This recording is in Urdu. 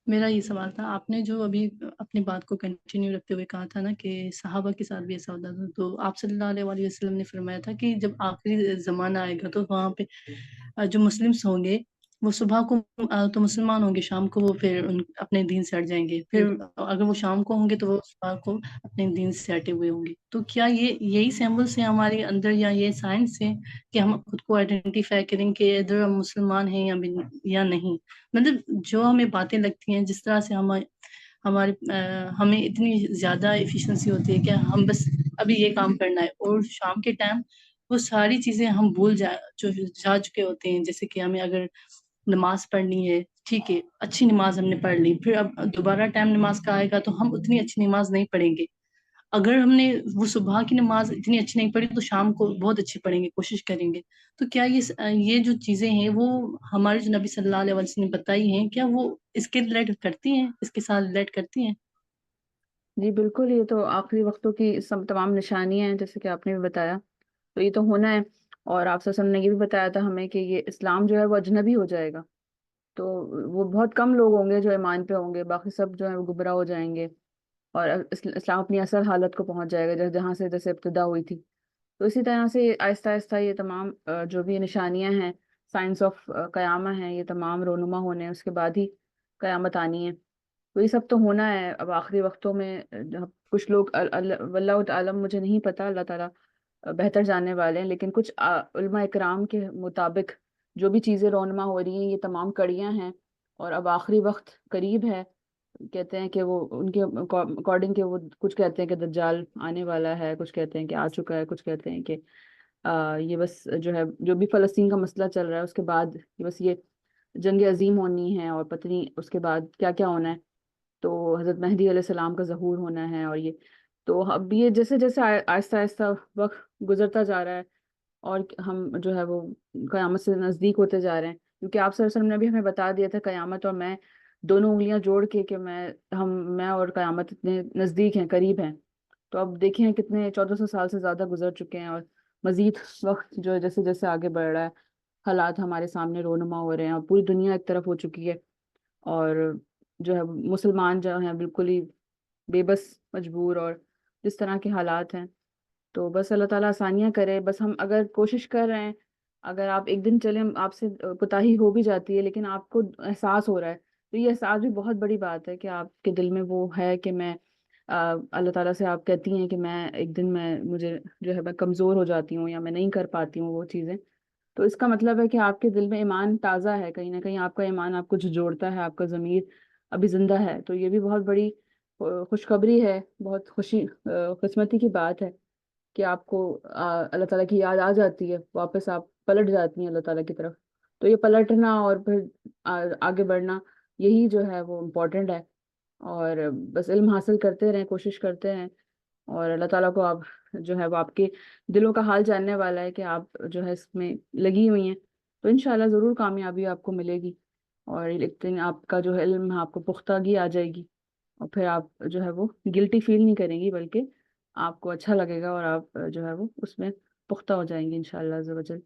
میرا یہ سوال تھا، آپ نے جو ابھی اپنی بات کو کنٹینیو رکھتے ہوئے کہا تھا نا کہ صحابہ کے ساتھ بھی ایسا ہوتا تھا، تو آپ صلی اللہ علیہ وآلہ وسلم نے فرمایا تھا کہ جب آخری زمانہ آئے گا تو وہاں پہ جو مسلمس ہوں گے وہ صبح کو تو مسلمان ہوں گے، شام کو وہ پھر اپنے دین سے ہٹ جائیں گے، پھر اگر وہ شام کو ہوں گے تو وہ صبح کو اپنے دین سے ہٹے ہوئے ہوں گے۔ تو کیا یہی سیمبلس ہیں ہمارے اندر، یا یہ سائنس ہے کہ ہم خود کو آئیڈینٹیفائی کریں کہ ادھر ہم مسلمان ہیں یا نہیں؟ مطلب جو ہمیں باتیں لگتی ہیں، جس طرح سے ہمارے ہمیں اتنی زیادہ ایفیشنسی ہوتی ہے کہ ہم بس ابھی یہ کام کرنا ہے، اور شام کے ٹائم وہ ساری چیزیں ہم جا چکے ہوتے ہیں، جیسے کہ ہمیں اگر نماز پڑھنی ہے، ٹھیک ہے، اچھی نماز ہم نے پڑھ لی، پھر اب دوبارہ ٹائم نماز کا آئے گا تو ہم اتنی اچھی نماز نہیں پڑھیں گے۔ اگر ہم نے وہ صبح کی نماز اتنی اچھی نہیں پڑھی تو شام کو بہت اچھی پڑھیں گے، کوشش کریں گے۔ تو کیا یہ جو چیزیں ہیں وہ ہمارے جو نبی صلی اللہ علیہ وسلم نے بتائی ہیں، کیا وہ اس کے ریلیٹ کرتی ہیں، اس کے ساتھ ریلیٹ کرتی ہیں؟ جی بالکل، یہ تو آخری وقتوں کی سب تمام نشانیاں ہیں جیسے کہ آپ نے بھی بتایا، تو یہ تو ہونا ہے۔ اور آپ صلی اللہ علیہ وسلم نے یہ بھی بتایا تھا ہمیں کہ یہ اسلام جو ہے وہ اجنبی ہو جائے گا، تو وہ بہت کم لوگ ہوں گے جو ایمان پہ ہوں گے، باقی سب جو ہے وہ گمراہ ہو جائیں گے، اور اسلام اپنی اصل حالت کو پہنچ جائے گا جہاں سے جیسے ابتدا ہوئی تھی۔ تو اسی طرح سے آہستہ آہستہ یہ تمام جو بھی نشانیاں ہیں، سائنس آف قیامہ ہیں، یہ تمام رونما ہونے ہیں، اس کے بعد ہی قیامت آنی ہے۔ تو یہ سب تو ہونا ہے اب آخری وقتوں میں۔ کچھ لوگ واللہ تعالم، مجھے نہیں پتا، اللہ تعالیٰ بہتر جاننے والے ہیں، لیکن کچھ علماء اکرام کے مطابق جو بھی چیزیں رونما ہو رہی ہیں یہ تمام کڑیاں ہیں، اور اب آخری وقت قریب ہے۔ کہتے ہیں کہ وہ ان کے اکارڈنگ کہ وہ کچھ کہتے ہیں کہ دجال آنے والا ہے، کچھ کہتے ہیں کہ آ چکا ہے، کچھ کہتے ہیں کہ یہ بس جو ہے جو بھی فلسطین کا مسئلہ چل رہا ہے اس کے بعد بس یہ جنگ عظیم ہونی ہے، اور پتہ نہیں اس کے بعد کیا کیا ہونا ہے، تو حضرت مہدی علیہ السلام کا ظہور ہونا ہے، اور یہ تو اب یہ جیسے جیسے آہستہ آہستہ وقت گزرتا جا رہا ہے، اور ہم جو ہے وہ قیامت سے نزدیک ہوتے جا رہے ہیں، کیونکہ آپ صلی اللہ علیہ وسلم نے بھی ہمیں بتا دیا تھا قیامت اور میں دونوں انگلیاں جوڑ کے کہ میں اور قیامت اتنے نزدیک ہیں، قریب ہیں۔ تو اب دیکھیں کتنے 1400 سال سے زیادہ گزر چکے ہیں، اور مزید وقت جو ہے جیسے جیسے آگے بڑھ رہا ہے، حالات ہمارے سامنے رونما ہو رہے ہیں، اور پوری دنیا ایک طرف ہو چکی ہے، اور جو ہے مسلمان جو ہیں بالکل ہی بے بس، مجبور، اور جس طرح کے حالات ہیں، تو بس اللہ تعالیٰ آسانیاں کرے۔ بس ہم اگر کوشش کر رہے ہیں، اگر آپ ایک دن چلیں آپ سے کوتاہی ہو بھی جاتی ہے لیکن آپ کو احساس ہو رہا ہے، تو یہ احساس بھی بہت بڑی بات ہے کہ آپ کے دل میں وہ ہے کہ میں اللہ تعالیٰ سے آپ کہتی ہیں کہ میں ایک دن مجھے جو ہے میں کمزور ہو جاتی ہوں یا میں نہیں کر پاتی ہوں وہ چیزیں، تو اس کا مطلب ہے کہ آپ کے دل میں ایمان تازہ ہے، کہیں نہ کہیں آپ کا ایمان آپ کو جوڑتا ہے، آپ کا ضمیر ابھی زندہ ہے، تو یہ بھی بہت بڑی خوشخبری ہے، بہت قسمتی کی بات ہے کہ آپ کو اللہ تعالیٰ کی یاد آ جاتی ہے، واپس آپ پلٹ جاتی ہیں اللہ تعالیٰ کی طرف۔ تو یہ پلٹنا اور پھر آگے بڑھنا، یہی جو ہے وہ امپورٹنٹ ہے، اور بس علم حاصل کرتے رہیں، کوشش کرتے ہیں، اور اللہ تعالیٰ کو آپ جو ہے وہ آپ کے دلوں کا حال جاننے والا ہے کہ آپ جو ہے اس میں لگی ہوئی ہیں، تو انشاءاللہ ضرور کامیابی آپ کو ملے گی، اور ایک دن آپ کا جو ہے علم ہے آپ کو پختگی آ جائے گی، اور پھر آپ جو ہے وہ گلٹی فیل نہیں کریں گی، بلکہ آپ کو اچھا لگے گا، اور آپ جو ہے وہ اس میں پختہ ہو جائیں گے انشاءاللہ عز و جل۔